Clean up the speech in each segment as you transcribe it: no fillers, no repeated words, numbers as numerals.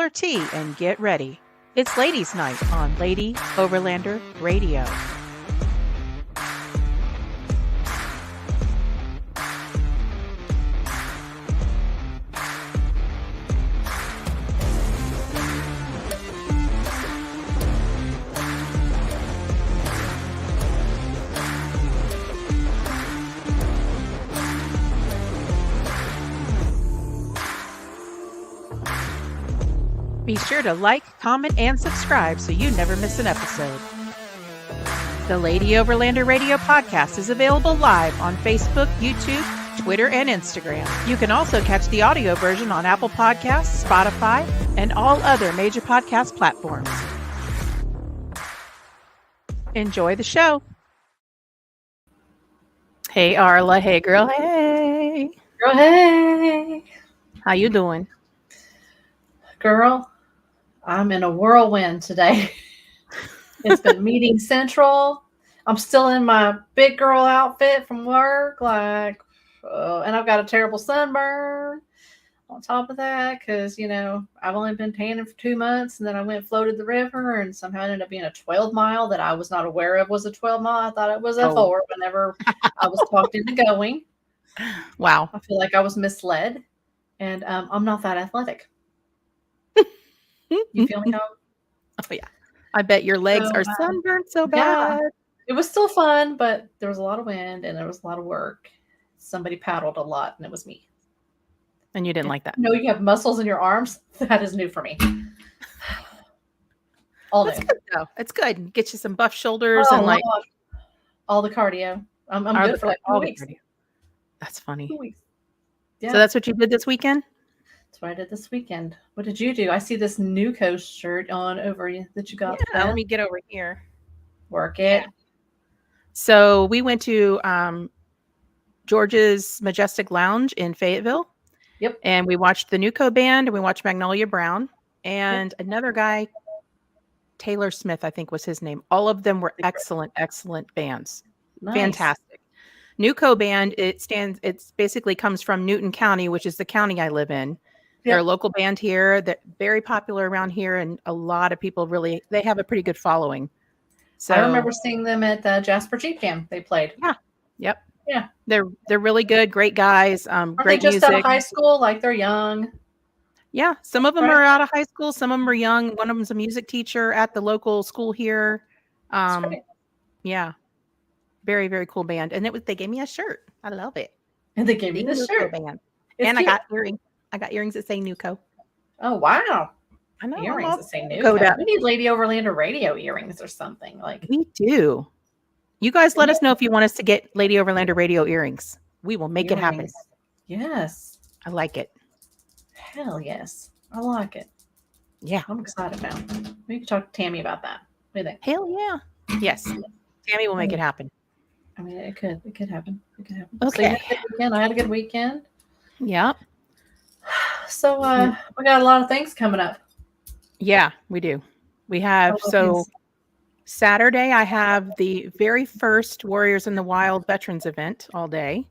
your tea and get ready. It's Ladies' Night on Lady Overlander Radio. Be sure to like, comment, and subscribe so you never miss an episode. The Lady Overlander Radio podcast is available live on Facebook, YouTube, Twitter, and Instagram. You can also catch the audio version on Apple Podcasts, Spotify, and all other major podcast platforms. Enjoy the show. Hey, Arla. Hey, girl. Hey. Girl, hey. How you doing? Girl, I'm in a whirlwind today. It's been meeting central. I'm still in my big girl outfit from work, and I've got a terrible sunburn on top of that because, I've only been tanning for 2 months, and then I went and floated the river, and somehow it ended up being a 12 mile that I was not aware of was a 12 mile. I thought it was a 4 whenever I was talked into going. Wow. I feel like I was misled, and I'm not that athletic. You feel me? Oh, yeah. I bet your legs are sunburned so bad. Yeah. It was still fun, but there was a lot of wind and there was a lot of work. Somebody paddled a lot, and it was me. And you didn't like that? No, you have muscles in your arms. That is new for me. That's good, though. It's good. Get you some buff shoulders and all the cardio. I'm good for like 2 weeks. That's funny. 2 weeks. Yeah. So that's what you did this weekend? That's what I did this weekend. What did you do? I see this new Coast shirt on over you that you got. Yeah, let me get over here. Work it. Yeah. So we went to George's Majestic Lounge in Fayetteville. Yep. And we watched the Nuco Band, and we watched Magnolia Brown, and another guy, Taylor Smith, I think was his name. All of them were excellent bands. Nice. Fantastic. Nuco Band, it basically comes from Newton County, which is the county I live in. They're a local band here. They're very popular around here, and a lot of people they have a pretty good following. So I remember seeing them at the Jasper Jeep Jam. They played. Yeah. Yep. Yeah. They're really good. Great guys. Aren't great they just music. out of high school? Like they're young. Yeah. Some of them are out of high school. Some of them are young. One of them's a music teacher at the local school here. Yeah. Very, very cool band. And they gave me a shirt. I love it. And they gave me the shirt. Band. And cute. I got earrings that say Nuco. Oh, wow. I know. Earrings that say Nuco. We need Lady Overlander Radio earrings or something. We do. You guys let us know if you want us to get Lady Overlander Radio earrings. We will make it happen. Yes. I like it. Hell yes. I like it. Yeah. I'm excited now. We can talk to Tammy about that. What do you think? Hell yeah. Yes. Tammy will make it happen. I mean, it could happen. Okay. So you had a good weekend. I had a good weekend. Yeah. So we got a lot of things coming up. Yeah, we do. We have Saturday, I have the very first Warriors in the Wild Veterans event all day.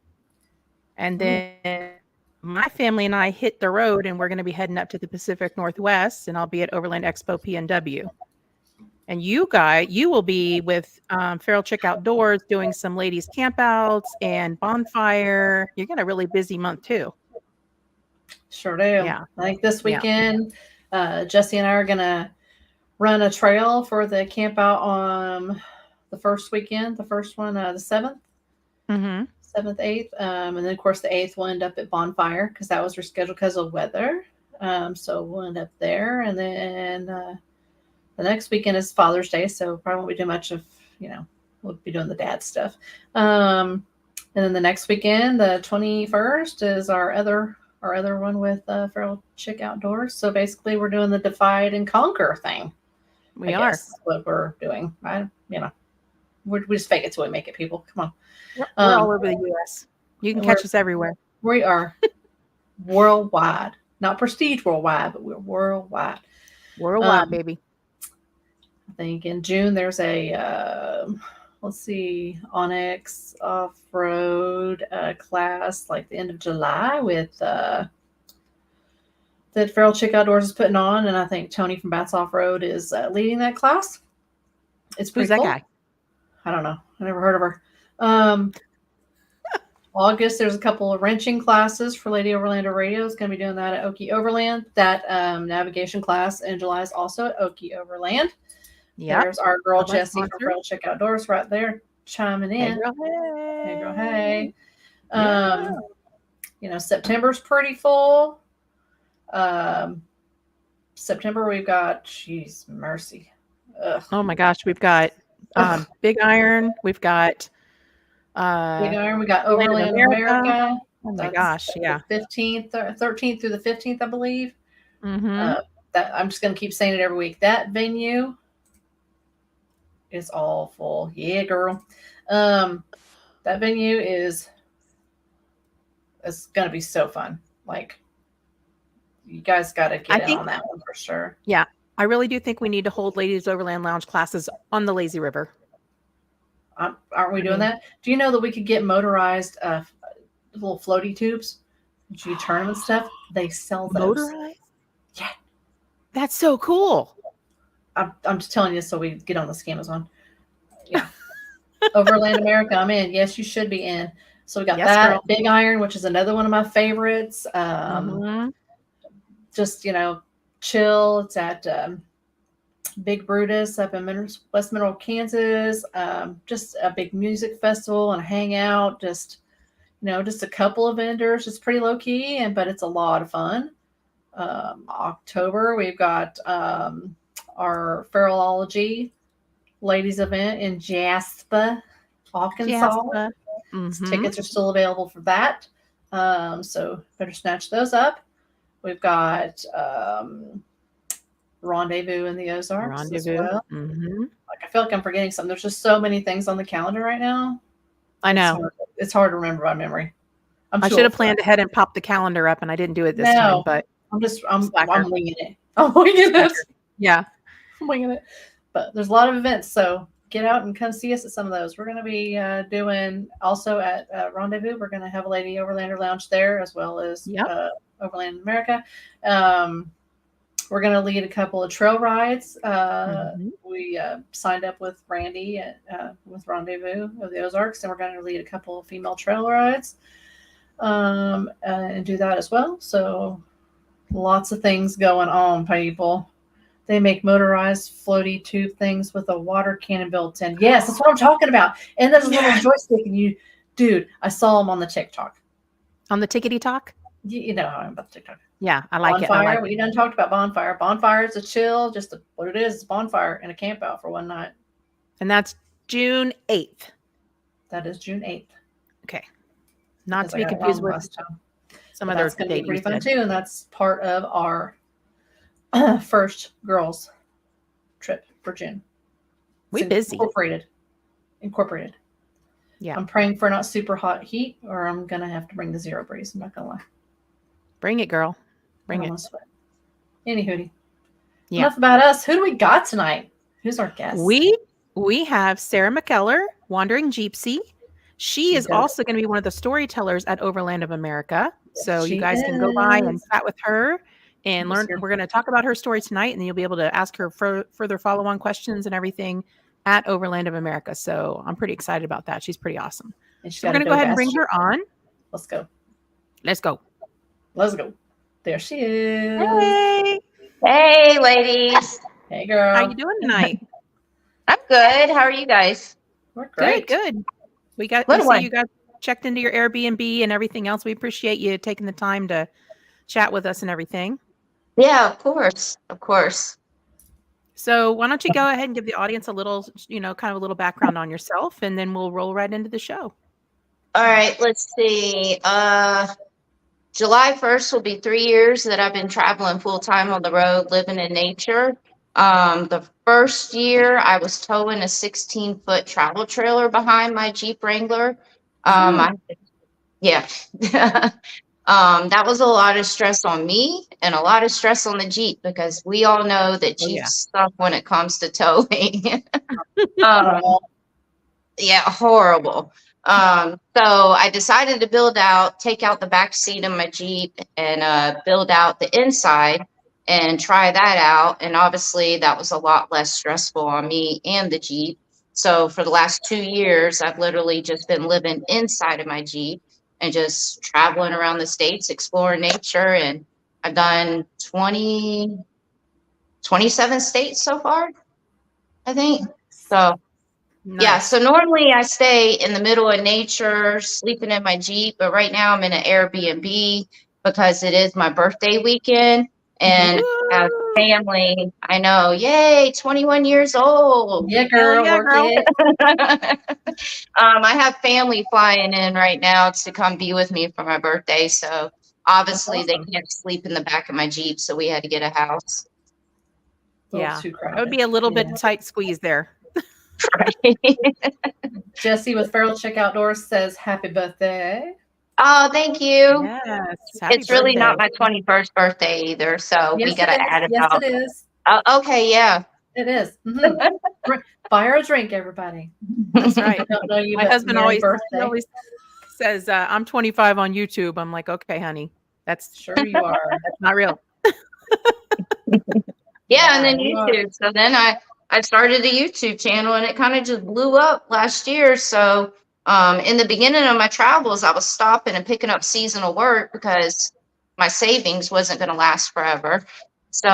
And then my family and I hit the road, and we're going to be heading up to the Pacific Northwest, and I'll be at Overland Expo PNW. And you will be with Feral Chick Outdoors doing some ladies campouts and bonfire. You got a really busy month too. Sure do. Yeah. Like this weekend, Jesse and I are going to run a trail for the camp out on the first weekend, the first one, the 7th, 7th, 8th. And then, of course, the 8th will end up at Bonfire because that was rescheduled because of weather. So we'll end up there. And then the next weekend is Father's Day, so probably won't be doing much of, we'll be doing the dad stuff. And then the next weekend, the 21st, is our other one with Feral Chick Outdoors. So basically, we're doing the divide and conquer thing. We are. That's what we're doing. We just fake it till we make it, people. Come on. We're all over the U.S. You can catch us everywhere. We are worldwide. Not prestige worldwide, but we're worldwide. Worldwide, baby. I think in June there's a, Onyx off-road class, like the end of July with that Feral Chick Outdoors is putting on, and I think Tony from Bats Off Road is leading that class. It's pretty cool. Who's that guy? I don't know. I never heard of her. August, there's a couple of wrenching classes for Lady Overlander Radio. Is going to be doing that at Okie Overland. That navigation class in July is also at Okie Overland. Yeah. There's our girl Jessie from Feral Chick Outdoors right there chiming in. Hey, girl, hey. Hey, girl, hey. You know, September's pretty full. September, we've got, geez, mercy. Ugh. Oh my gosh, we've got Big Iron. We've got Big Iron. We got Overland America. Oh my gosh, yeah. 15th, 13th through the 15th, I believe. That I'm just going to keep saying it every week. That venue is all full. Yeah, girl. That venue it's going to be so fun. Like, you guys got to get in on that one for sure. Yeah. I really do think we need to hold Ladies Overland Lounge classes on the Lazy River. Aren't we doing that? Do you know that we could get motorized little floaty tubes? You turn them and stuff. They sell those. Motorized? Yeah. That's so cool. I'm just telling you so we get on this Amazon. Yeah. Overland America, I'm in. Yes, you should be in. So we got that. Girl. Big Iron, which is another one of my favorites. Just, you know, chill. It's at Big Brutus up in West Mineral, Kansas. Just a big music festival and a hangout. Just, you know, just a couple of vendors. It's pretty low key, but it's a lot of fun. October, we've got our Feralology ladies event in Jasper, Arkansas. Tickets are still available for that. So better snatch those up. We've got Rendezvous in the Ozarks as well. Like, I feel like I'm forgetting something. There's just so many things on the calendar right now. I know. It's hard to remember by memory. I should have planned ahead and popped the calendar up, and I didn't do it this time. But I'm winging it. I'm winging it. Yeah. I'm winging it. But there's a lot of events, so get out and come see us at some of those. We're going to be doing also at Rendezvous. We're going to have a Lady Overlander Lounge there, as well as Overland America. We're going to lead a couple of trail rides. We signed up with Randy with Rendezvous of the Ozarks, and we're going to lead a couple of female trail rides and do that as well. So lots of things going on, people. They make motorized floaty tube things with a water cannon built in. Yes, that's what I'm talking about. And there's a little joystick, and dude, I saw them on the TikTok. On the Tickety Talk? You know how I'm about the TikTok. Yeah, I like it. Bonfire. We done talked about Bonfire. Bonfire is a chill, what it is. It's bonfire and a camp out for one night. And that's June 8th. That is June 8th. Okay. Not to be confused with some other date. That's going to be pretty fun too, and that's part of our first girls trip for June. We busy. Incorporated. Yeah. I'm praying for not super hot heat, or I'm going to have to bring the zero breeze. I'm not going to lie. Bring it, girl. Bring it. Anywho. Yeah. Enough about us. Who do we got tonight? Who's our guest? We have Sarah McKellar, Wandering Jeepsy. She is also going to be one of the storytellers at Overland of America. So you guys can go by and chat with her and learn. We're going to talk about her story tonight, and then you'll be able to ask her further follow-on questions and everything at Overland of America. So I'm pretty excited about that. She's pretty awesome. So we're going to go ahead and bring her on. Let's go. Let's go. Let's go. There she is. Hey. Hey, ladies. Hey, girl. How you doing tonight? I'm good. How are you guys? We're great. Good. We see you got checked into your Airbnb and everything else. We appreciate you taking the time to chat with us and everything. Yeah, of course. Of course. So why don't you go ahead and give the audience a little, kind of a little background on yourself, and then we'll roll right into the show. All right. Let's see. July 1st will be 3 years that I've been traveling full time on the road, living in nature. The first year I was towing a 16-foot travel trailer behind my Jeep Wrangler. That was a lot of stress on me and a lot of stress on the Jeep, because we all know that Jeeps suck when it comes to towing. Horrible. So I decided to take out the back seat of my Jeep and build out the inside and try that out. And obviously that was a lot less stressful on me and the Jeep. So for the last 2 years, I've literally just been living inside of my Jeep and just traveling around the States, exploring nature. And I've done 27 states so far, I think. So Nice. yeah, so normally I stay in the middle of nature, sleeping in my Jeep, but right now I'm in an Airbnb because it is my birthday weekend and as family, I know, yay, 21 years old. Yeah, girl, yeah, work girl. it. I have family flying in right now to come be with me for my birthday, so obviously That's awesome. they can't sleep in the back of my Jeep, so we had to get a house. Yeah, Too that would be a little bit tight squeeze there. Jesse with Feral Chick Outdoors says, happy birthday. Oh, thank you. Yes, happy It's really birthday. not my 21st birthday either, so we got to add it up. Yes, it is. Okay, yeah. It is. Mm-hmm. Buy her a drink, everybody. That's right. My husband always says, I'm 25 on YouTube. I'm like, okay, honey, that's sure you are. That's not real. Yeah, and then YouTube. So then I started a YouTube channel and it kind of just blew up last year. So in the beginning of my travels, I was stopping and picking up seasonal work because my savings wasn't going to last forever. So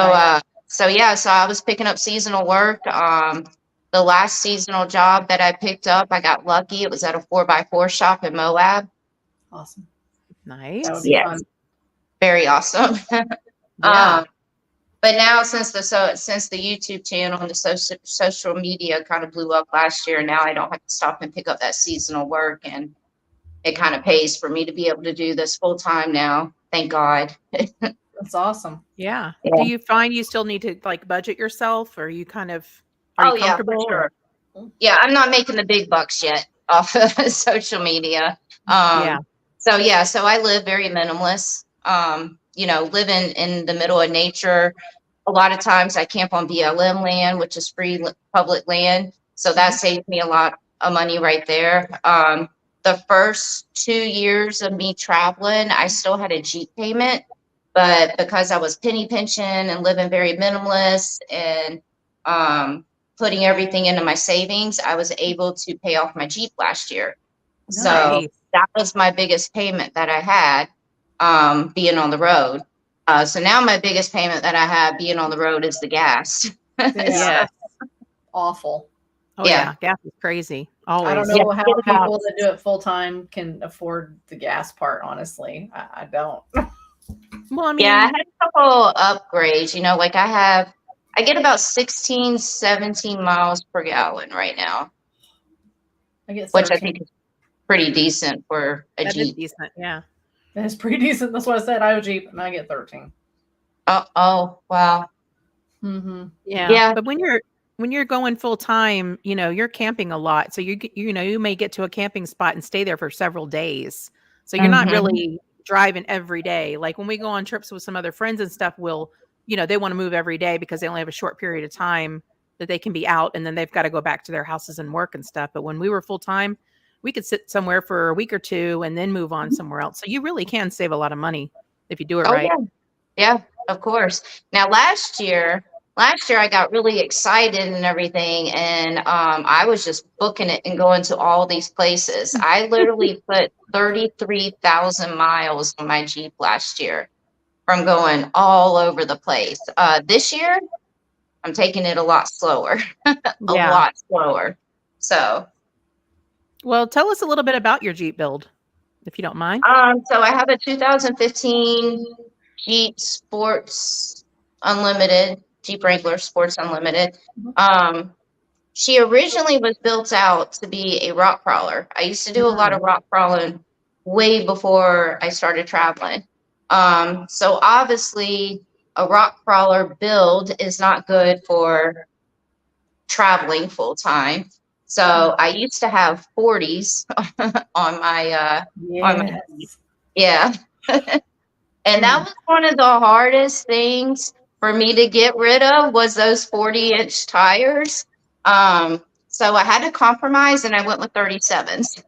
so I was picking up seasonal work. The last seasonal job that I picked up, I got lucky. It was at a 4x4 shop in Moab. Awesome. Nice. That would be fun. Very awesome. Yeah. But now since the YouTube channel and the social media kind of blew up last year, now I don't have to stop and pick up that seasonal work, and it kind of pays for me to be able to do this full time now. Thank God. That's awesome. Yeah. Do you find you still need to like budget yourself, or you kind of are you comfortable? Yeah, for sure. Yeah, I'm not making the big bucks yet off of social media. So I live very minimalist. Living in the middle of nature. A lot of times I camp on BLM land, which is free public land. So that saves me a lot of money right there. The first 2 years of me traveling, I still had a Jeep payment, but because I was penny pinching and living very minimalist and putting everything into my savings, I was able to pay off my Jeep last year. Nice. So that was my biggest payment that I had. Being on the road. So now my biggest payment that I have being on the road is the gas. Yeah. Awful. Oh yeah. Gas is crazy. Always. I don't know how people that do it full time can afford the gas part, honestly. I don't. Well, I mean, I had a couple upgrades, like I get about 16, 17 miles per gallon right now. Which I think is pretty decent for a Jeep. That is decent, yeah. That's pretty decent. That's what I said. I have a Jeep and I get 13. Oh, wow. Mm-hmm. Yeah. But when you're going full time, you're camping a lot. So you may get to a camping spot and stay there for several days. So you're not really driving every day. Like when we go on trips with some other friends and stuff, they want to move every day because they only have a short period of time that they can be out, and then they've got to go back to their houses and work and stuff. But when we were full time, we could sit somewhere for a week or two and then move on somewhere else. So you really can save a lot of money if you do it right. Yeah, of course. Now last year I got really excited and everything. And I was just booking it and going to all these places. I literally put 33,000 miles on my Jeep last year from going all over the place. This year I'm taking it a lot slower, lot slower. So. Well, tell us a little bit about your Jeep build, if you don't mind. So I have a 2015 Jeep Sports Unlimited, Jeep Wrangler Sports Unlimited. She originally was built out to be a rock crawler. I used to do a lot of rock crawling way before I started traveling. So obviously a rock crawler build is not good for traveling full time. So I used to have 40s on my and that was one of the hardest things for me to get rid of, was those 40-inch tires. So I had to compromise and I went with 37s.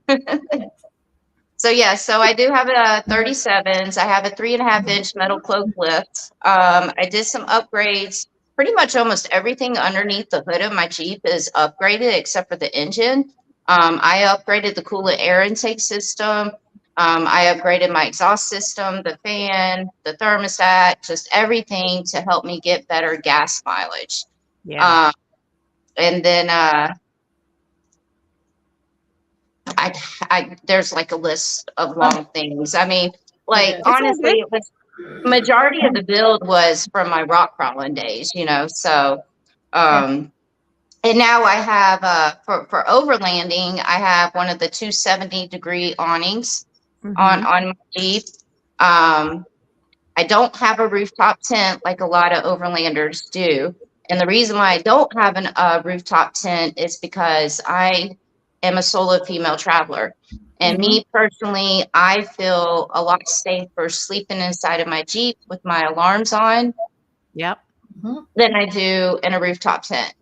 So yeah, so I do have a 37s. I have a 3.5-inch metal cloak lift. I did some upgrades. Pretty much almost everything underneath the hood of my Jeep is upgraded except for the engine. I upgraded the coolant air intake system. I upgraded my exhaust system, the fan, the thermostat, just everything to help me get better gas mileage. Yeah. And then there's like a list of long things. I mean, like honestly, it was majority of the build was from my rock crawling days, So, and now I have for overlanding, I have one of the 270-degree awnings on my Jeep. I don't have a rooftop tent like a lot of overlanders do. And the reason why I don't have a rooftop tent is because I am a solo female traveler. And me personally, I feel a lot safer sleeping inside of my Jeep with my alarms on than I do in a rooftop tent.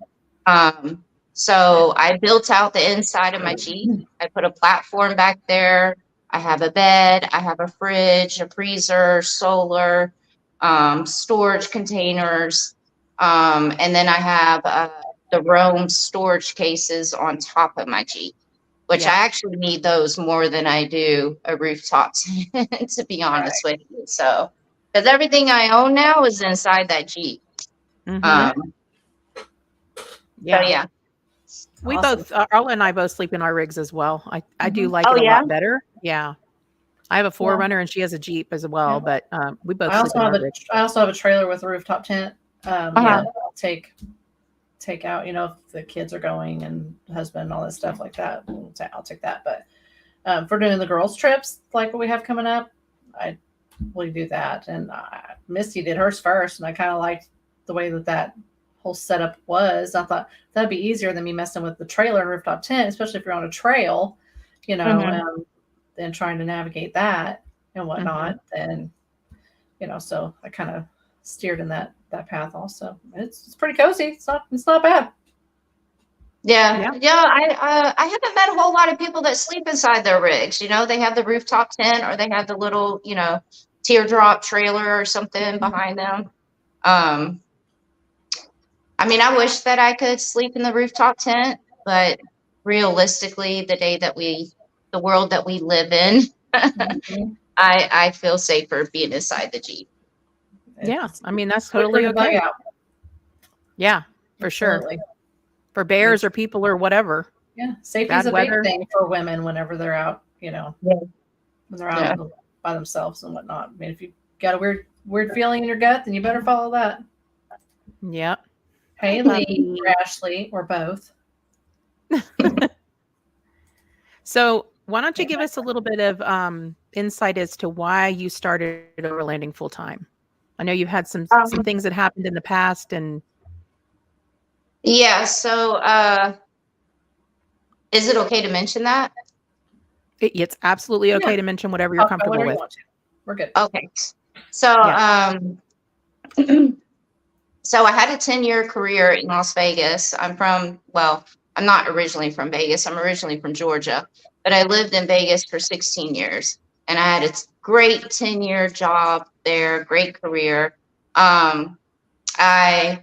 So I built out the inside of my Jeep. I put a platform back there. I have a bed, I have a fridge, a freezer, solar, storage containers. And then I have the Roam storage cases on top of my Jeep, which I actually need those more than I do a rooftop tent, to be honest with you. So, because everything I own now is inside that Jeep. So yeah. We both, Arla and I both sleep in our rigs as well. I do like it a lot better. Yeah. I have a 4Runner and she has a Jeep as well, but we both sleep in our rigs. I also have a trailer with a rooftop tent. I'll take out, if the kids are going and husband and all that stuff like that, I'll take that. But for doing the girls' trips, like what we have coming up, we do that. And Misty did hers first, and I kind of liked the way that whole setup was. I thought that'd be easier than me messing with the trailer and rooftop tent, especially if you're on a trail, and trying to navigate that and whatnot. And so I kind of steered in that path also. It's pretty cozy. It's not bad. Yeah. I haven't met a whole lot of people that sleep inside their rigs. They have the rooftop tent or they have the little, teardrop trailer or something behind them. I mean, I wish that I could sleep in the rooftop tent, but realistically, the world that we live in, I feel safer being inside the Jeep. Yeah, I mean, that's totally okay. Yeah, for sure. For bears or people or whatever. Yeah, safety is a big thing for women whenever they're out, when they're out by themselves and whatnot. I mean, if you got a weird feeling in your gut, then you better follow that. Yep. Haley or Ashley or both. So why don't you give us a little bit of insight as to why you started overlanding full time? I know you've had some things that happened in the past, and so is it okay to mention that? It's absolutely okay to mention whatever you're comfortable with. We're good. Okay. So so I had a 10-year career in Las Vegas. I'm not originally from Vegas. I'm originally from Georgia, but I lived in Vegas for 16 years and I had a great 10-year job there, great career. I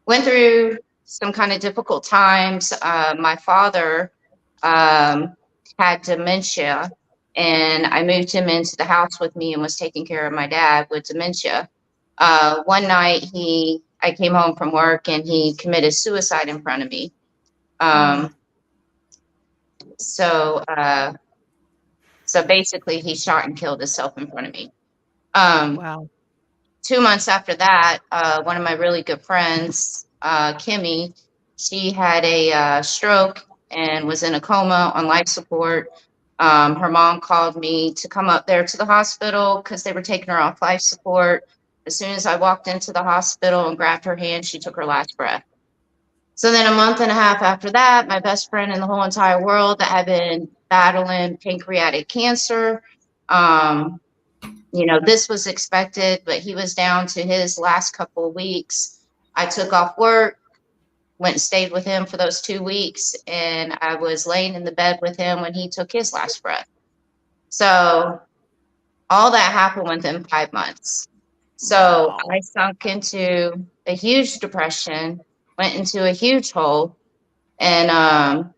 went through some kind of difficult times. My father had dementia and I moved him into the house with me and was taking care of my dad with dementia. One night I came home from work and he committed suicide in front of me. So basically he shot and killed himself in front of me. Wow. 2 months after that, one of my really good friends, Kimmy, she had a stroke and was in a coma on life support. Her mom called me to come up there to the hospital because they were taking her off life support. As soon as I walked into the hospital and grabbed her hand, she took her last breath. So then a month and a half after that, my best friend in the whole entire world that had been battling pancreatic cancer, this was expected, but he was down to his last couple of weeks. I took off work, went and stayed with him for those 2 weeks, and I was laying in the bed with him when he took his last breath. So all that happened within 5 months. So Wow. I sunk into a huge depression, went into a huge hole, and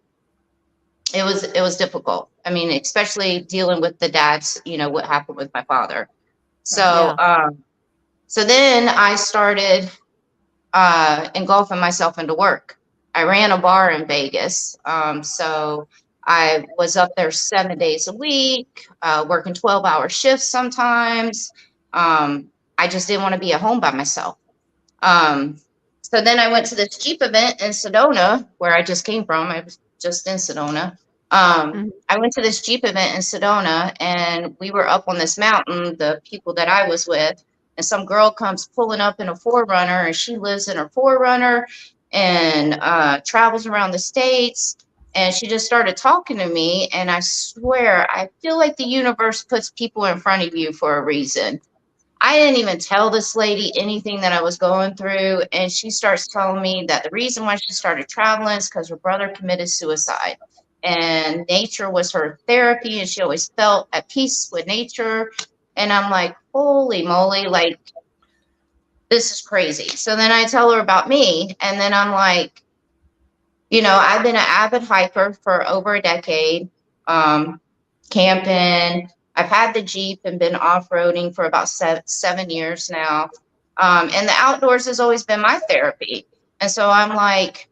it was difficult. I mean, especially dealing with the dad's, what happened with my father. So so then I started engulfing myself into work. I ran a bar in Vegas. So I was up there 7 days a week, working 12-hour shifts sometimes. I just didn't want to be at home by myself. So then I went to this Jeep event in Sedona, where I just came from. I was just in Sedona. I went to this Jeep event in Sedona, and we were up on this mountain, the people that I was with, and some girl comes pulling up in a 4Runner, and she lives in her 4Runner and travels around the States. And she just started talking to me, and I swear, I feel like the universe puts people in front of you for a reason. I didn't even tell this lady anything that I was going through. And she starts telling me that the reason why she started traveling is because her brother committed suicide. And nature was her therapy, and she always felt at peace with nature. And I'm like, holy moly, like, this is crazy. So then I tell her about me, and then I'm like, I've been an avid hiker for over a decade, camping. I've had the Jeep and been off-roading for about 7 years now. And the outdoors has always been my therapy. And so I'm like,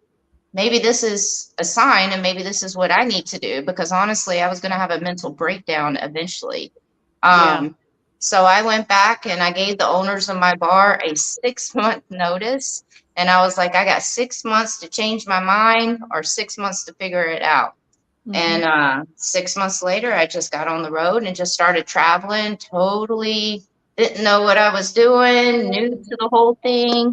maybe this is a sign, and maybe this is what I need to do, because honestly, I was going to have a mental breakdown eventually. So I went back and I gave the owners of my bar a 6-month notice. And I was like, I got 6 months to change my mind or 6 months to figure it out. And 6 months later, I just got on the road and just started traveling. Totally didn't know what I was doing, new to the whole thing.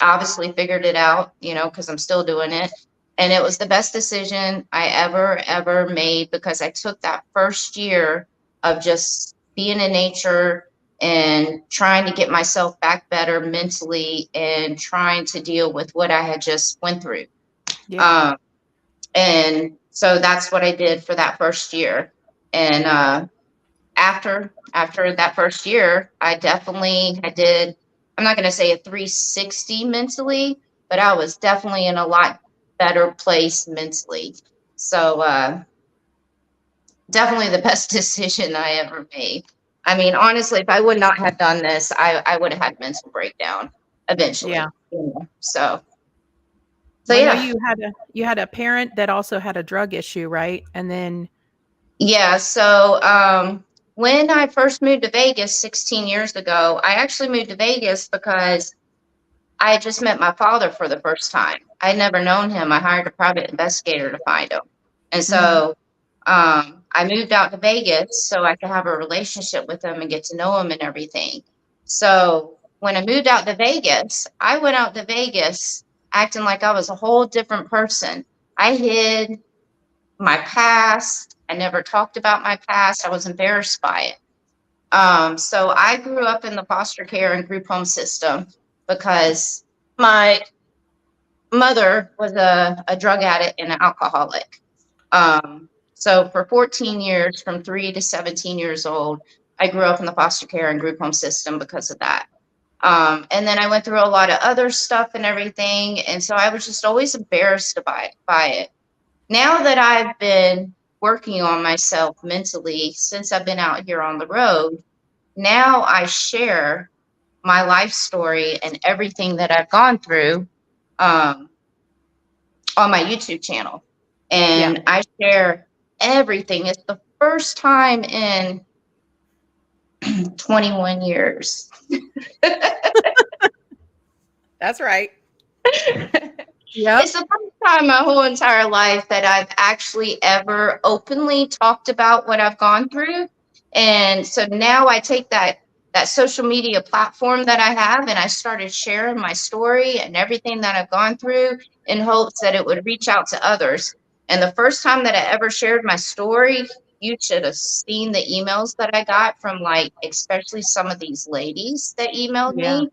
Obviously figured it out, because I'm still doing it. And it was the best decision I ever made, because I took that first year of just being in nature and trying to get myself back better mentally and trying to deal with what I had just went through. And so that's what I did for that first year. And after that first year, I did, I'm not going to say a 360 mentally, but I was definitely in a lot better place mentally. So definitely the best decision I ever made. I mean, honestly, if I would not have done this, I would have had mental breakdown eventually. So I know yeah. you had a parent that also had a drug issue, right? And then so when I first moved to Vegas 16 years ago, I actually moved to Vegas because I had just met my father for the first time. I had never known him. I hired a private investigator to find him. And so I moved out to Vegas so I could have a relationship with him and get to know him and everything. So when I moved out to Vegas, I went out to Vegas acting like I was a whole different person. I hid my past. I never talked about my past. I was embarrassed by it. So I grew up in the foster care and group home system because my mother was a drug addict and an alcoholic. So for 14 years, from 3 to 17 years old, I grew up in the foster care and group home system because of that. And then I went through a lot of other stuff and everything. And so I was just always embarrassed by it. Now that I've been working on myself mentally since I've been out here on the road, now I share my life story and everything that I've gone through on my YouTube channel. And I share everything. It's the first time in 21 years. That's right. It's the first time my whole entire life that I've actually ever openly talked about what I've gone through. And so now I take that social media platform that I have, and I started sharing my story and everything that I've gone through in hopes that it would reach out to others. And the first time that I ever shared my story, you should have seen the emails that I got from, like, especially some of these ladies that emailed me,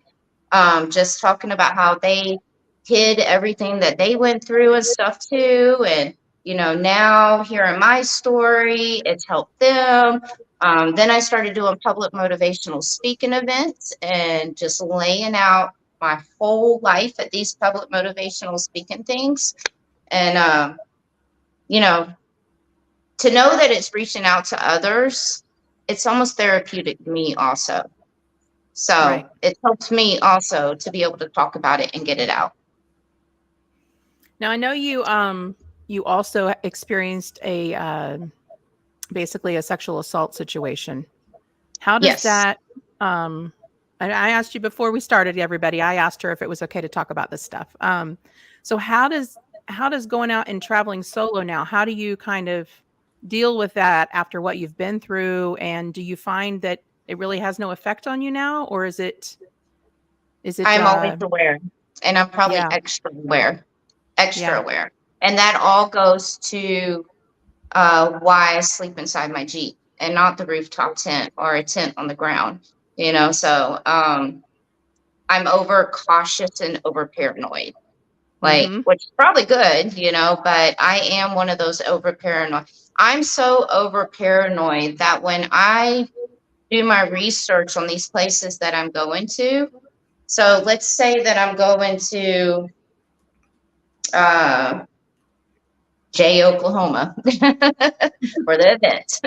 just talking about how they hid everything that they went through and stuff too. And, you know, now hearing my story, it's helped them. Then I started doing public motivational speaking events and just laying out my whole life at these public motivational speaking things. And, you know, to know that it's reaching out to others, it's almost therapeutic to me also. So it helps me also to be able to talk about it and get it out. Now I know you also experienced a basically a sexual assault situation. How does that I asked you before we started, everybody, I asked her if it was okay to talk about this stuff. So how does going out and traveling solo now, how do you kind of deal with that after what you've been through? And do you find that it really has no effect on you now, or is it I'm always aware, and I'm probably extra aware. And that all goes to why I sleep inside my Jeep and not the rooftop tent or a tent on the ground, you know. So I'm over cautious and over paranoid, like, which is probably good, you know, but I am one of those over paranoid. I'm so over paranoid that when I do my research on these places that I'm going to, so let's say that I'm going to Oklahoma for the event.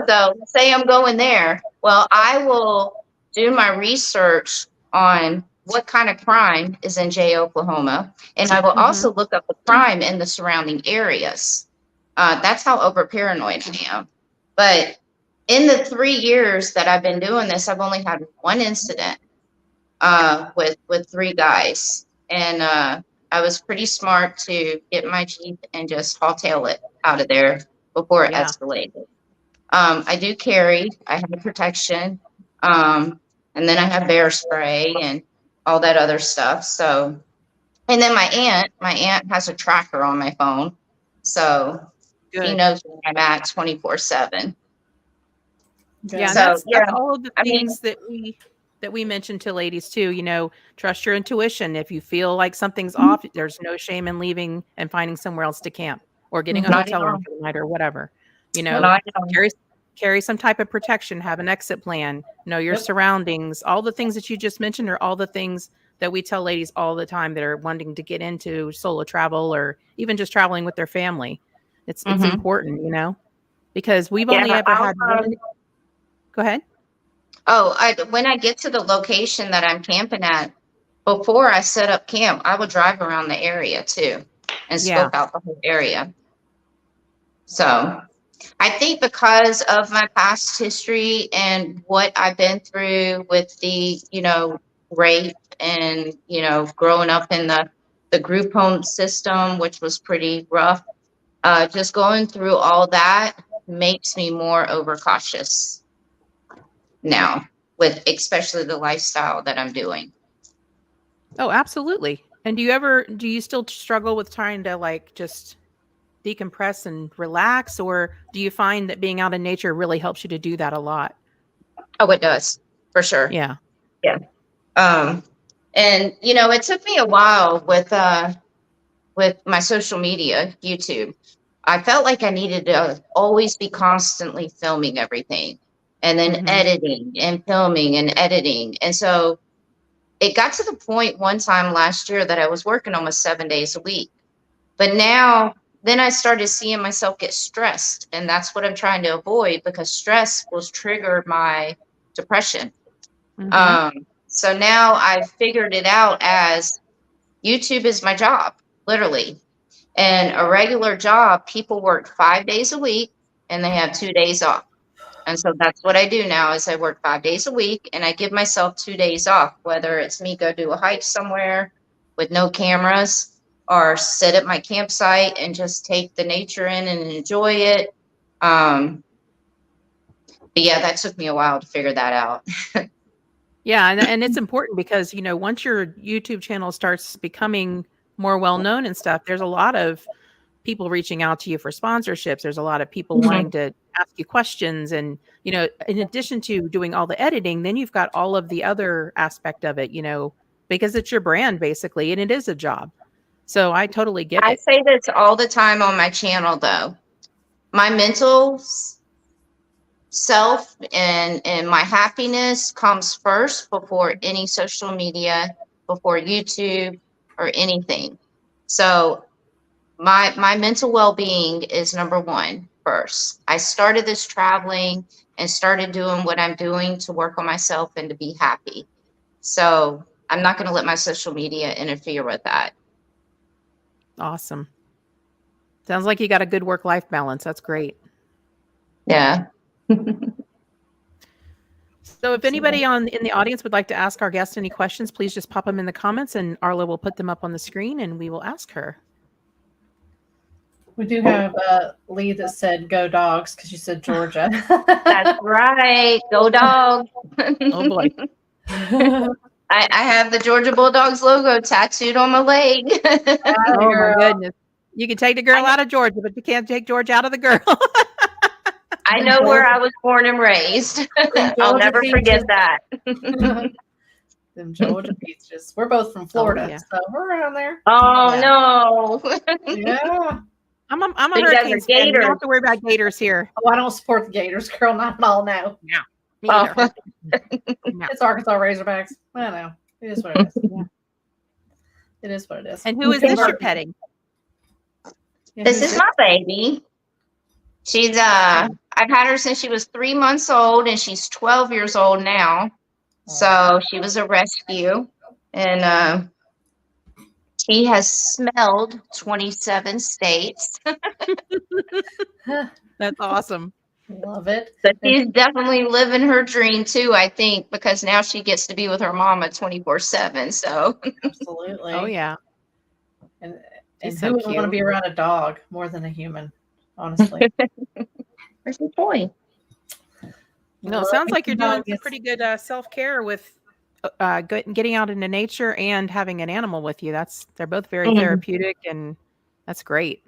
So say I'm going there. Well, I will do my research on what kind of crime is in Oklahoma. And I will also look up the crime in the surrounding areas. That's how over paranoid I am. But in the 3 years that I've been doing this, I've only had one incident with 3 guys. And I was pretty smart to get my Jeep and just haul-tail it out of there before it escalated. I do carry, I have protection, and then I have bear spray and all that other stuff. So, and then my aunt has a tracker on my phone. So she knows where I'm at 24/7. Yeah, so, that's all of the things that we mentioned to ladies too. You know, trust your intuition. If you feel like something's off, there's no shame in leaving and finding somewhere else to camp or getting a hotel room for the night or whatever. You know, carry some type of protection, have an exit plan, know your surroundings. All the things that you just mentioned are all the things that we tell ladies all the time that are wanting to get into solo travel or even just traveling with their family. It's important, you know, because we've only ever had one. Go ahead. Oh, when I get to the location that I'm camping at, before I set up camp, I would drive around the area too and scope out the whole area. So I think because of my past history and what I've been through with the, you know, rape and, you know, growing up in the group home system, which was pretty rough, just going through all that makes me more overcautious now, with especially the lifestyle that I'm doing. Oh, absolutely. And do you still struggle with trying to like just decompress and relax, or do you find that being out in nature really helps you to do that a lot? Oh, it does, for sure. Yeah. And you know, it took me a while with my social media, YouTube. I felt like I needed to always be constantly filming everything and then editing and filming and editing. And so it got to the point one time last year that I was working almost 7 days a week. But then I started seeing myself get stressed. And that's what I'm trying to avoid, because stress will trigger my depression. So now I've figured it out as YouTube is my job, literally. And a regular job, people work 5 days a week and they have 2 days off. And so that's what I do now is I work 5 days a week and I give myself 2 days off, whether it's me go do a hike somewhere with no cameras or sit at my campsite and just take the nature in and enjoy it. But yeah, that took me a while to figure that out. Yeah. And it's important because, you know, once your YouTube channel starts becoming more well-known and stuff, there's a lot of people reaching out to you for sponsorships. There's a lot of people wanting to ask you questions. And, you know, in addition to doing all the editing, then you've got all of the other aspect of it, you know, because it's your brand basically, and it is a job. So I totally get I it. say this all the time on my channel, though. My mental self and my happiness comes first before any social media, before YouTube or anything. So my mental well-being is number one first. I started this traveling and started doing what I'm doing to work on myself and to be happy. So I'm not going to let my social media interfere with that. Awesome. Sounds like you got a good work-life balance. That's great. Yeah. So if anybody in the audience would like to ask our guest any questions, please just pop them in the comments and Arla will put them up on the screen and we will ask her. We do have Lee that said go dogs because you said Georgia. That's right. Go Dogs. Oh boy. I have the Georgia Bulldogs logo tattooed on my leg. Oh my goodness. You can take the girl out of Georgia, but you can't take Georgia out of the girl. I know where I was born and raised. I'll never forget that. Them Georgia peaches. We're both from Florida, so we're around there. Oh no. Yeah. I'm a Hurricanes fan. You don't have to worry about Gators here. Oh, I don't support the Gators, girl. Not at all. No. No. Me either. No. It's Arkansas Razorbacks. I know. It is what it is. Yeah. It is what it is. And who is this you're petting? This is my baby. She's I've had her since she was 3 months old, and she's 12 years old now. So she was a rescue, and she has smelled 27 states. That's awesome. Love it. So she's definitely living her dream too, I think, because now she gets to be with her mama 24/7. So absolutely. Oh yeah. And who would want to be around a dog more than a human? Honestly. Where's the boy? No, it sounds like you're doing some pretty good self-care with getting out into nature and having an animal with you. They're both very therapeutic, and that's great.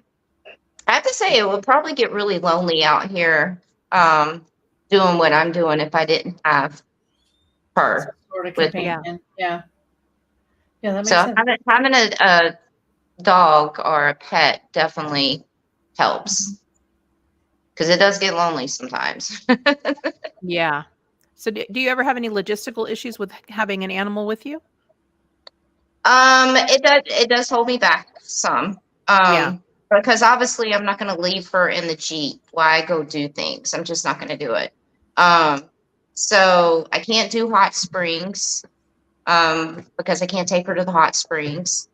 I have to say, it would probably get really lonely out here doing what I'm doing if I didn't have her. Sort of companion. Yeah. Yeah, that makes sense. Having a dog or a pet definitely helps, because it does get lonely sometimes. Yeah. So do you ever have any logistical issues with having an animal with you? It does hold me back some. Yeah. Because obviously I'm not going to leave her in the Jeep while I go do things. I'm just not going to do it. So I can't do hot springs because I can't take her to the hot springs.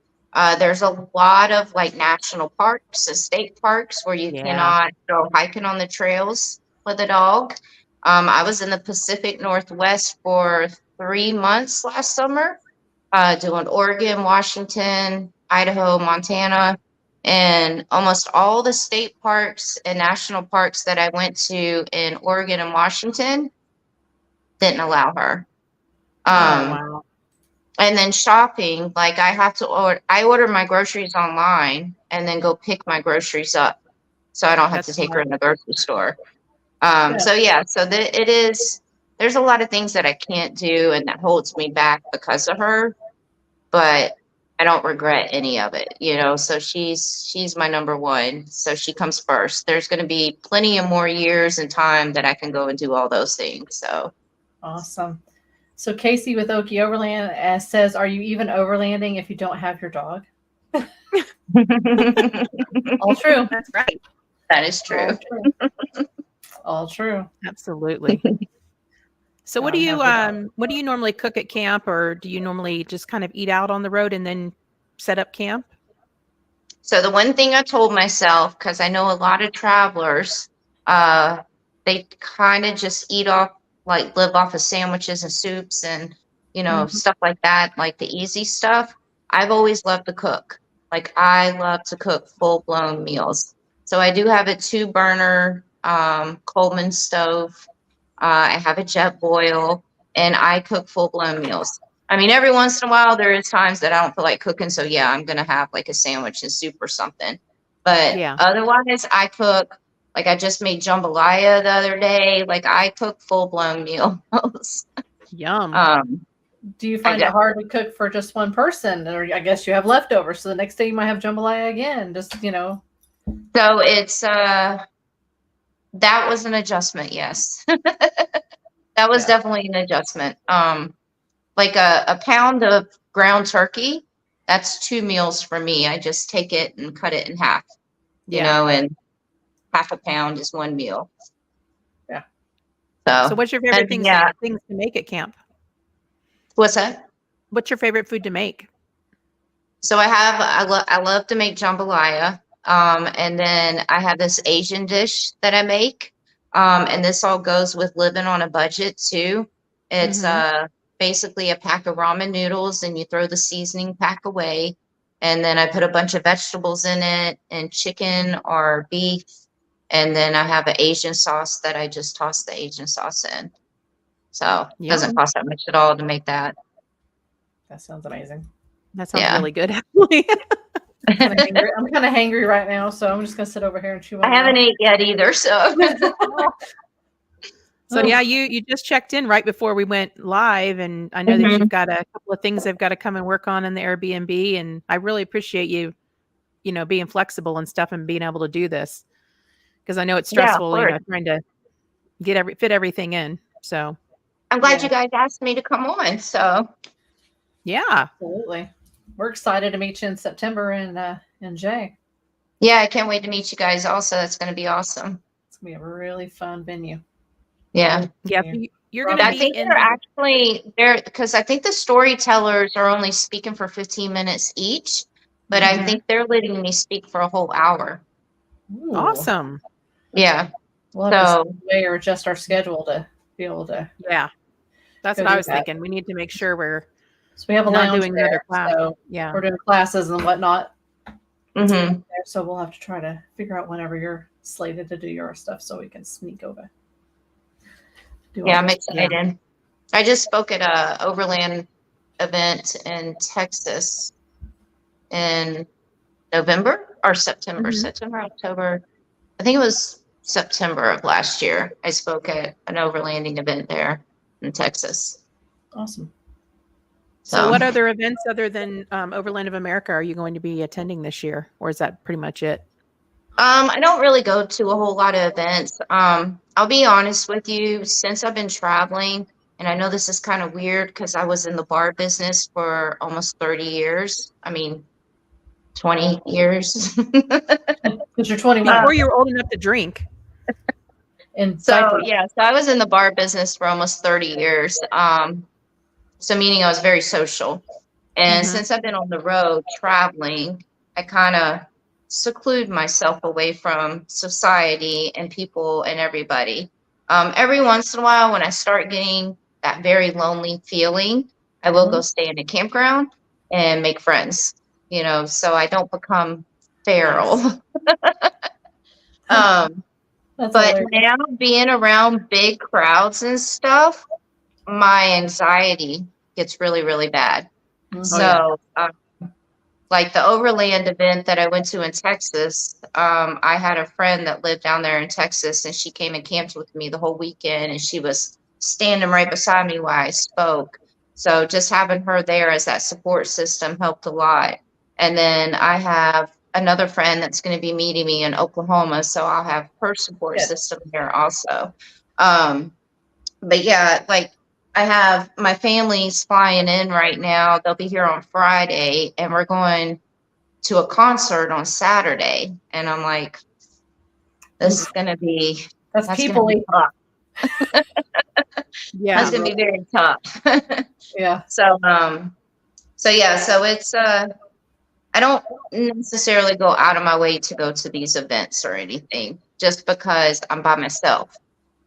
There's a lot of like national parks and state parks where you cannot go hiking on the trails with a dog. I was in the Pacific Northwest for 3 months last summer, doing Oregon, Washington, Idaho, Montana, and almost all the state parks and national parks that I went to in Oregon and Washington didn't allow her. Wow. And then shopping, like I order my groceries online and then go pick my groceries up, so I don't have to take her in the grocery store. There's a lot of things that I can't do and that holds me back because of her, but I don't regret any of it, so she's my number one. So she comes first. There's going to be plenty of more years and time that I can go and do all those things. So awesome. So Casey with Okie Overland says, are you even overlanding if you don't have your dog? All true. That's right. That is true. All true. Absolutely. So what do you normally cook at camp, or do you normally just kind of eat out on the road and then set up camp? So the one thing I told myself, because I know a lot of travelers, they kind of just live off of sandwiches and soups and, stuff like that, like the easy stuff. I've always loved to cook. Like I love to cook full-blown meals. So I do have a 2-burner Coleman stove. I have a jet boil, and I cook full-blown meals. I mean, every once in a while, there is times that I don't feel like cooking. So yeah, I'm going to have like a sandwich and soup or something. But otherwise, I cook. Like I just made jambalaya the other day. Like I cook full-blown meals. Yum. Do you find it hard to cook for just one person? Or I guess you have leftovers. So the next day you might have jambalaya again. Just, you know. So it's, that was an adjustment. Yes. That was definitely an adjustment. Like a pound of ground turkey, that's 2 meals for me. I just take it and cut it in half, you know, and half a pound is 1 meal. Yeah. So what's your favorite things to make at camp? What's that? What's your favorite food to make? So I love to make jambalaya. And then I have this Asian dish that I make. And this all goes with living on a budget too. It's basically a pack of ramen noodles, and you throw the seasoning pack away. And then I put a bunch of vegetables in it and chicken or beef. And then I have an Asian sauce that I just toss the Asian sauce in. So it doesn't cost that much at all to make that. That sounds amazing. That sounds really good, actually. I'm kind of hangry right now, so I'm just gonna sit over here and chew. I haven't ate yet either, so. So yeah, you just checked in right before we went live, and I know that you've got a couple of things they've got to come and work on in the Airbnb, and I really appreciate you being flexible and stuff and being able to do this, because I know it's stressful, trying to fit everything in. So I'm glad you guys asked me to come on. So yeah, absolutely. We're excited to meet you in September in Jay. Yeah, I can't wait to meet you guys also. That's going to be awesome. It's going to be a really fun venue. Yeah. Yeah. You're going to I think they're actually there because I think the storytellers are only speaking for 15 minutes each, but I think they're letting me speak for a whole hour. Ooh. Awesome. Yeah. We'll have to way or adjust our schedule to be able to. Yeah. That's what I was thinking. We need to make sure we have a lounge doing another class. So yeah. We're doing classes and whatnot. Mm-hmm. So we'll have to try to figure out whenever you're slated to do your stuff so we can sneak over. I'm excited. Yeah. I just spoke at a overland event in Texas in November or September, October. I think it was September of last year. I spoke at an overlanding event there in Texas. Awesome. So what other events other than Overland of America are you going to be attending this year? Or is that pretty much it? I don't really go to a whole lot of events. I'll be honest with you, since I've been traveling, and I know this is kind of weird because I was in the bar business for almost 30 years. I mean, 20 years. Because you're 21. Before you were old enough to drink. So I was in the bar business for almost 30 years. So meaning I was very social. And since I've been on the road traveling, I kind of seclude myself away from society and people and everybody. Every once in a while, when I start getting that very lonely feeling, I will go stay in a campground and make friends, so I don't become feral. But now being around big crowds and stuff, my anxiety gets really, really bad. So, like the overland event that I went to in Texas, I had a friend that lived down there in Texas, and she came and camped with me the whole weekend, and she was standing right beside me while I spoke. So just having her there as that support system helped a lot. And then I have another friend that's going to be meeting me in Oklahoma, so I'll have her support system there also. But yeah, like I have my family's flying in right now. They'll be here on Friday, and we're going to a concert on Saturday. And I'm like, this is going to be, that's people tough. Yeah. That's going to be very tough. Yeah. So it's, I don't necessarily go out of my way to go to these events or anything, just because I'm by myself.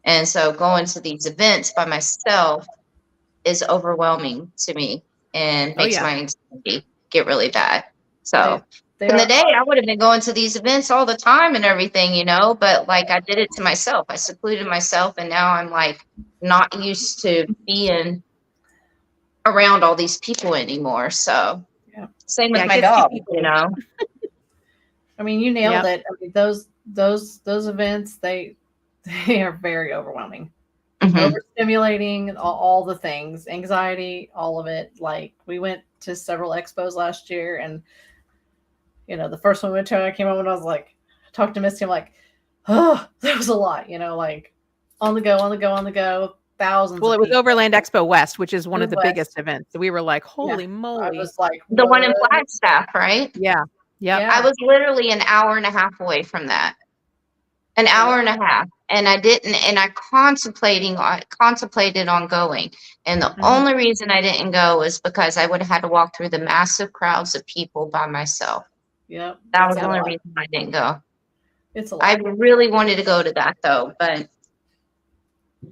And so going to these events by myself is overwhelming to me and makes my anxiety get really bad. So in the day, I would have been going to these events all the time and everything, but like I did it to myself. I secluded myself, and now I'm like not used to being around all these people anymore. So same with my dog, I mean, you nailed it. I mean, those events, they are very overwhelming. overstimulating, all the things, anxiety, all of it. Like, we went to several expos last year, and the first one we went to, I came home and I was like, talked to Misty, I'm like, oh, that was a lot, like on the go, thousands. Well, of it was people. Overland Expo West, which is one of the biggest events. So we were like, holy moly. I was like, the one in Flagstaff, right? Yeah. Yeah. I was literally an hour and a half away from that. An hour and a half. And I didn't, and I contemplated on going. And the only reason I didn't go was because I would have had to walk through the massive crowds of people by myself. Yep. That was the only reason I didn't go. It's a lot. I really wanted to go to that though, but.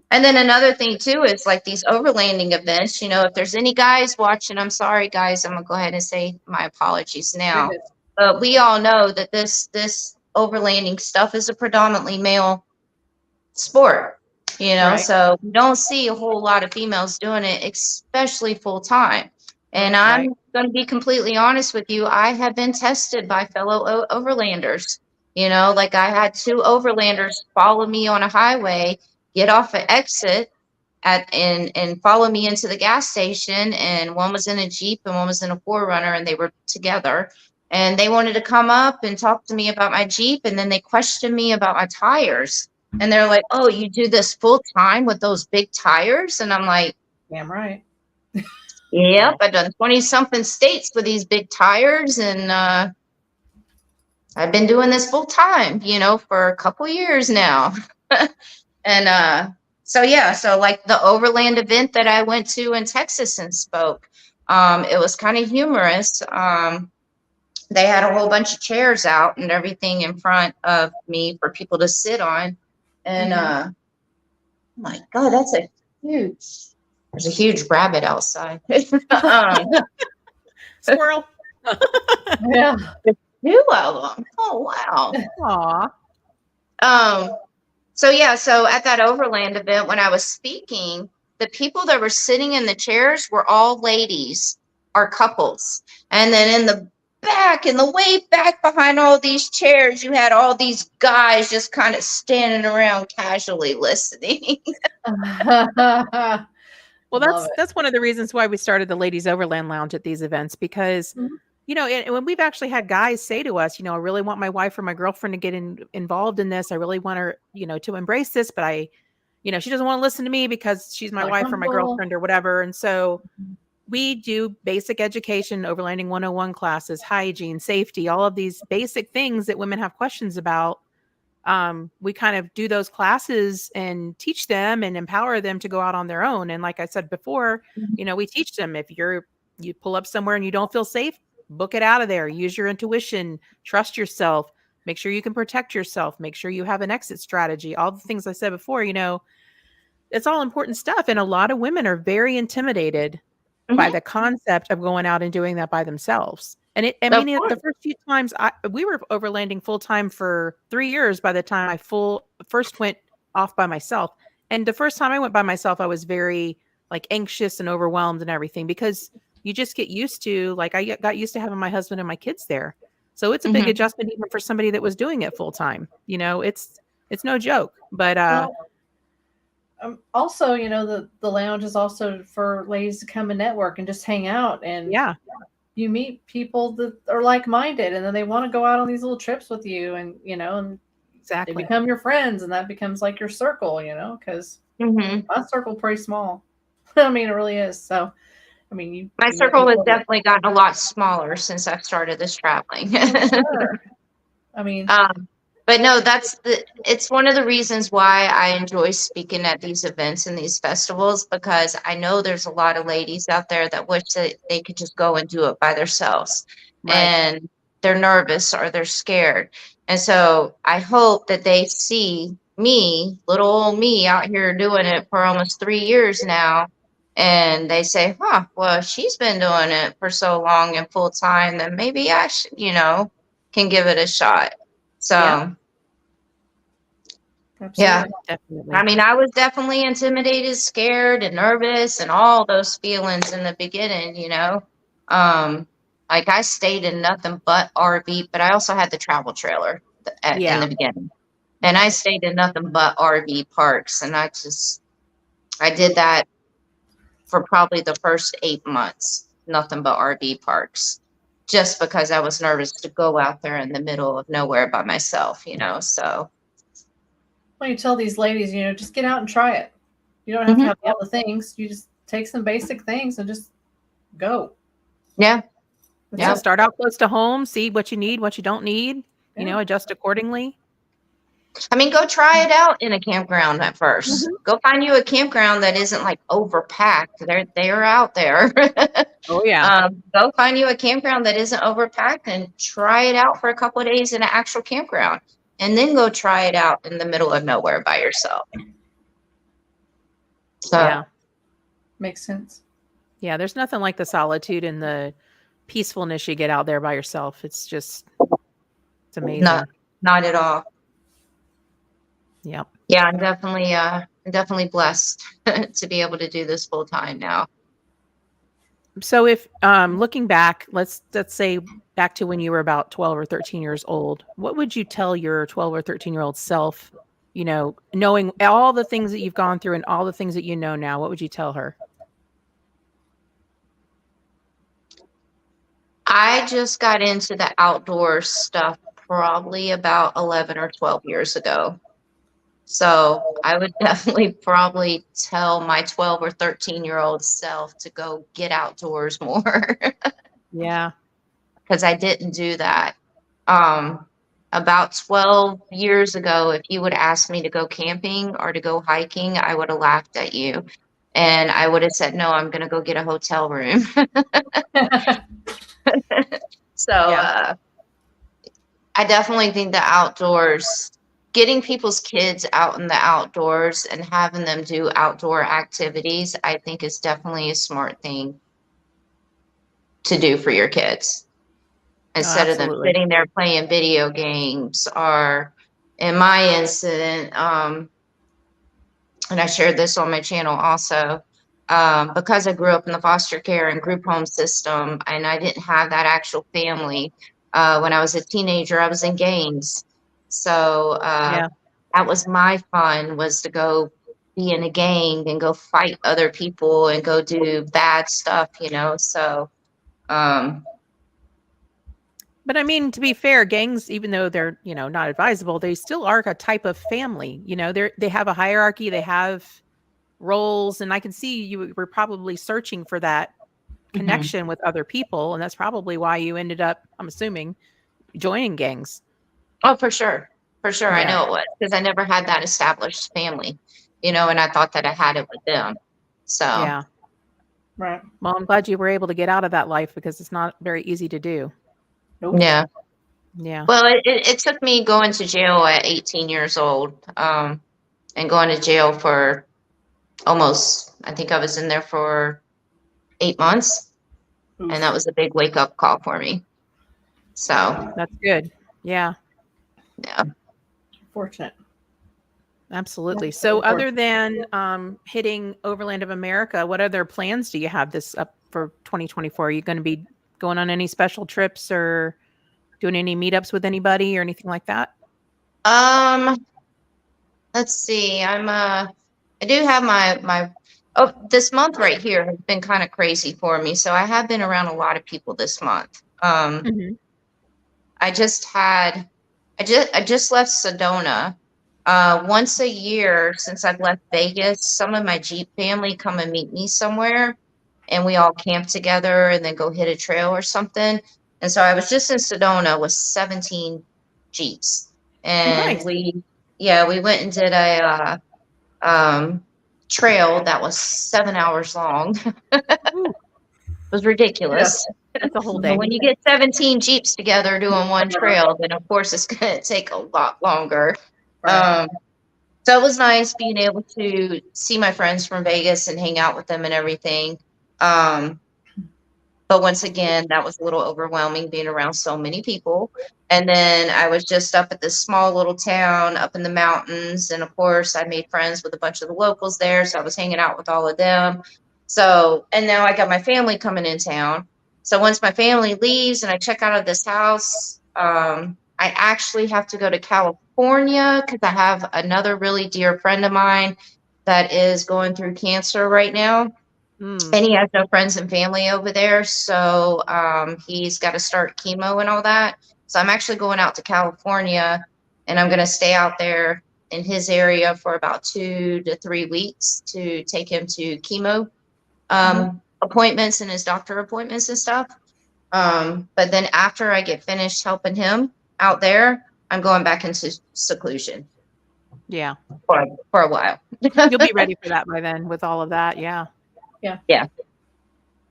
And then another thing too is like these overlanding events, if there's any guys watching, I'm sorry guys, I'm gonna go ahead and say my apologies now. But we all know that this overlanding stuff is a predominantly male sport, Right. so you don't see a whole lot of females doing it, especially full time. And I'm going to be completely honest with you. I have been tested by fellow overlanders, like I had 2 overlanders follow me on a highway, get off an exit and follow me into the gas station. And one was in a Jeep and one was in a 4Runner, and they were together. And they wanted to come up and talk to me about my Jeep. And then they questioned me about my tires. And they're like, oh, you do this full time with those big tires? And I'm like, damn right. Yep. I've done 20 something states with these big tires. And I've been doing this full time, for a couple years now. And so like the Overland event that I went to in Texas and spoke, it was kind of humorous. They had a whole bunch of chairs out and everything in front of me for people to sit on. And oh my God, there's a huge rabbit outside. Squirrel. Yeah. 2 of them. Oh, wow. Aw. So at that Overland event, when I was speaking, the people that were sitting in the chairs were all ladies or couples. And then in the way back behind all these chairs, you had all these guys just kind of standing around casually listening. Well, that's one of the reasons why we started the Ladies Overland Lounge at these events, because when we've actually had guys say to us, I really want my wife or my girlfriend to get involved in this. I really want her, to embrace this, but she doesn't want to listen to me because she's my wife or my girlfriend or whatever. And so we do basic education, overlanding 101 classes, hygiene, safety, all of these basic things that women have questions about. We kind of do those classes and teach them and empower them to go out on their own. And like I said before, we teach them, if you pull up somewhere and you don't feel safe, book it out of there. Use your intuition, trust yourself, make sure you can protect yourself, make sure you have an exit strategy. All the things I said before, it's all important stuff. And a lot of women are very intimidated by the concept of going out and doing that by themselves. And the first few times we were overlanding full time for 3 years by the time I first went off by myself. And the first time I went by myself, I was very anxious and overwhelmed and everything, because you just get used to, I got used to having my husband and my kids there. So it's a big adjustment even for somebody that was doing it full time. It's no joke, but, also, the lounge is also for ladies to come and network and just hang out. And you meet people that are like-minded, and then they want to go out on these little trips with you, and, and exactly, they become your friends, and that becomes like your circle, because my circle pretty small. I mean, it really is. So, my circle has definitely gotten a lot smaller since I've started this traveling. Sure. But no, it's one of the reasons why I enjoy speaking at these events and these festivals, because I know there's a lot of ladies out there that wish that they could just go and do it by themselves. Right. And they're nervous or they're scared. And so I hope that they see me, little old me, out here doing it for almost 3 years now. And they say, well, she's been doing it for so long and full time, then maybe I should, can give it a shot. So, yeah, definitely. I was definitely intimidated, scared, and nervous, and all those feelings in the beginning, I stayed in nothing but RV, but I also had the travel trailer in the beginning, and I stayed in nothing but RV parks, and I just, I did that for probably the first 8 months, nothing but RV parks, just because I was nervous to go out there in the middle of nowhere by myself, so. Well, you tell these ladies, just get out and try it. You don't have to have all the things. You just take some basic things and just go. Yeah. Yeah. Start out close to home, see what you need, what you don't need, adjust accordingly. I mean, go try it out in a campground at first. Go find you a campground that isn't like overpacked. They're out there. Oh yeah. Go find you a campground that isn't overpacked and try it out for a couple of days in an actual campground, and then go try it out in the middle of nowhere by yourself. So yeah, makes sense. Yeah, there's nothing like the solitude and the peacefulness you get out there by yourself. It's amazing. Not at all. Yep. Yeah, I'm definitely blessed to be able to do this full time now. So if looking back, let's say back to when you were about 12 or 13 years old, what would you tell your 12 or 13-year-old self, knowing all the things that you've gone through and all the things that you know now? What would you tell her? I just got into the outdoor stuff probably about 11 or 12 years ago. So I would definitely probably tell my 12 or 13-year-old self to go get outdoors more. Yeah. Because I didn't do that. About 12 years ago, if you would ask me to go camping or to go hiking, I would have laughed at you. And I would have said, no, I'm going to go get a hotel room. So I definitely think the outdoors, getting people's kids out in the outdoors and having them do outdoor activities, I think is definitely a smart thing to do for your kids. Instead of them sitting there playing video games, or in my incident, and I shared this on my channel also, because I grew up in the foster care and group home system, and I didn't have that actual family. When I was a teenager, I was in gangs. So that was my fun, was to go be in a gang and go fight other people and go do bad stuff, so. But I mean, to be fair, gangs, even though they're, not advisable, they still are a type of family. They have a hierarchy, they have roles, and I can see you were probably searching for that connection with other people, and that's probably why you ended up, I'm assuming, joining gangs. Oh, for sure. For sure. Yeah. I know it was, because I never had that established family, and I thought that I had it with them. So. Yeah. Right. Well, I'm glad you were able to get out of that life, because it's not very easy to do. Nope. Yeah. Yeah. Well, it took me going to jail at 18 years old, and going to jail for almost, I think I was in there for 8 months. Oof. And that was a big wake up call for me. So that's good. Yeah. Yeah. Fortunate. Absolutely. So other than hitting Overland of America, what other plans do you have this up for 2024? Are you going to be going on any special trips or doing any meetups with anybody or anything like that? Let's see. I do have my this month right here has been kind of crazy for me. So I have been around a lot of people this month. I just left Sedona. Once a year since I've left Vegas, some of my Jeep family come and meet me somewhere, and we all camp together and then go hit a trail or something. And so I was just in Sedona with 17 Jeeps, and nice. we went and did a trail that was 7 hours long. It was ridiculous. Yeah, that's a whole day. But when you get 17 Jeeps together doing one trail, then of course it's going to take a lot longer. Right. So it was nice being able to see my friends from Vegas and hang out with them and everything. But once again, that was a little overwhelming being around so many people. And then I was just up at this small little town up in the mountains. And of course, I made friends with a bunch of the locals there. So I was hanging out with all of them. So, and now I got my family coming in town. So once my family leaves and I check out of this house, I actually have to go to California because I have another really dear friend of mine that is going through cancer right now. And he has no friends and family over there. So he's got to start chemo and all that. So I'm actually going out to California, and I'm going to stay out there in his area for about 2 to 3 weeks to take him to chemo appointments and his doctor appointments and stuff. But then after I get finished helping him out there, I'm going back into seclusion. Yeah. For a while. You'll be ready for that by then with all of that. Yeah. Yeah.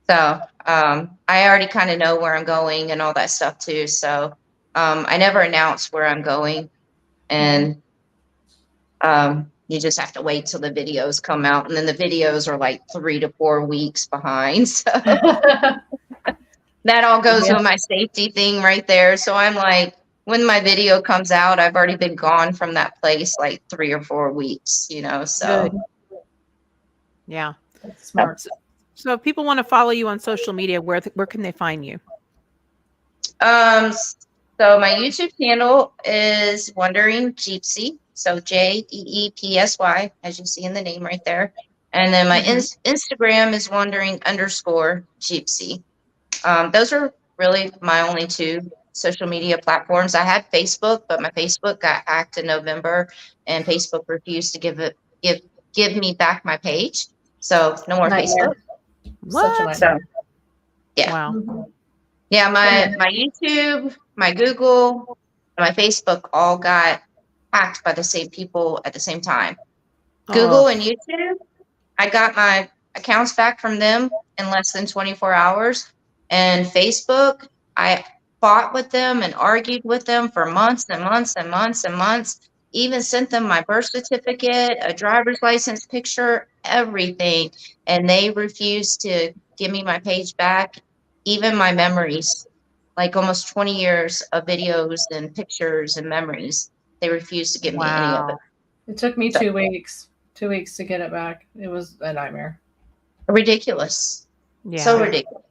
So I already kind of know where I'm going and all that stuff too. So I never announce where I'm going, and you just have to wait till the videos come out, and then the videos are like 3 to 4 weeks behind. So that all goes with my safety thing right there. So I'm like, when my video comes out, I've already been gone from that place like 3 or 4 weeks, you know, so. Good. Yeah. That's smart. So if people want to follow you on social media, where can they find you? So my YouTube channel is Wondering Jeepsy. So Jeepsy, as you see in the name right there. And then my Instagram is Wondering_Jeepsy. Those are really my only 2 social media platforms. I had Facebook, but my Facebook got hacked in November, and Facebook refused to give me back my page. So no more Facebook. What? So, yeah. Wow. Yeah, my YouTube, my Google, and my Facebook all got hacked by the same people at the same time. Google and YouTube, I got my accounts back from them in less than 24 hours. And Facebook, I fought with them and argued with them for months and months and months and months. Even sent them my birth certificate, a driver's license picture, everything. And they refused to give me my page back, even my memories, like almost 20 years of videos and pictures and memories. They refused to give me any of it. It took me 2 weeks. 2 weeks to get it back. It was a nightmare. Ridiculous. Yeah. So ridiculous.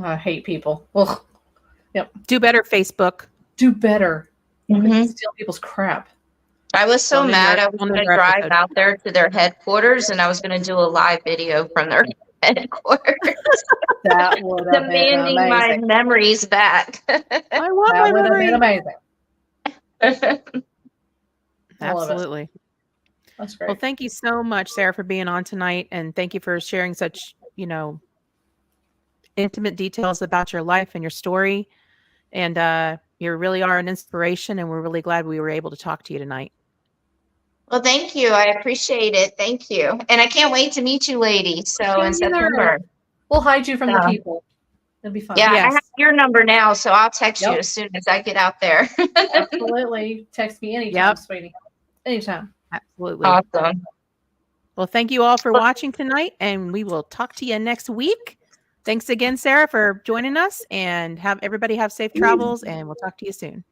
I hate people. Ugh. Yep. Do better, Facebook. Do better. Steal people's crap. I was so mad. I was going to drive out there to their headquarters, and I was going to do a live video from their headquarters. That would have been amazing. Demanding my memories back. I want my memories. Amazing. Absolutely. That's great. Well, thank you so much, Sarah, for being on tonight, and thank you for sharing such, intimate details about your life and your story. And you really are an inspiration, and we're really glad we were able to talk to you tonight. Well, thank you. I appreciate it. Thank you. And I can't wait to meet you ladies. So in September. We'll hide you from the people. It'll be fun. Yeah, I have your number now, so I'll text you as soon as I get out there. Absolutely. Text me anytime, sweetie. Anytime. Absolutely. Awesome. Well, thank you all for watching tonight, and we will talk to you next week. Thanks again, Sarah, for joining us, and everybody have safe travels, and we'll talk to you soon.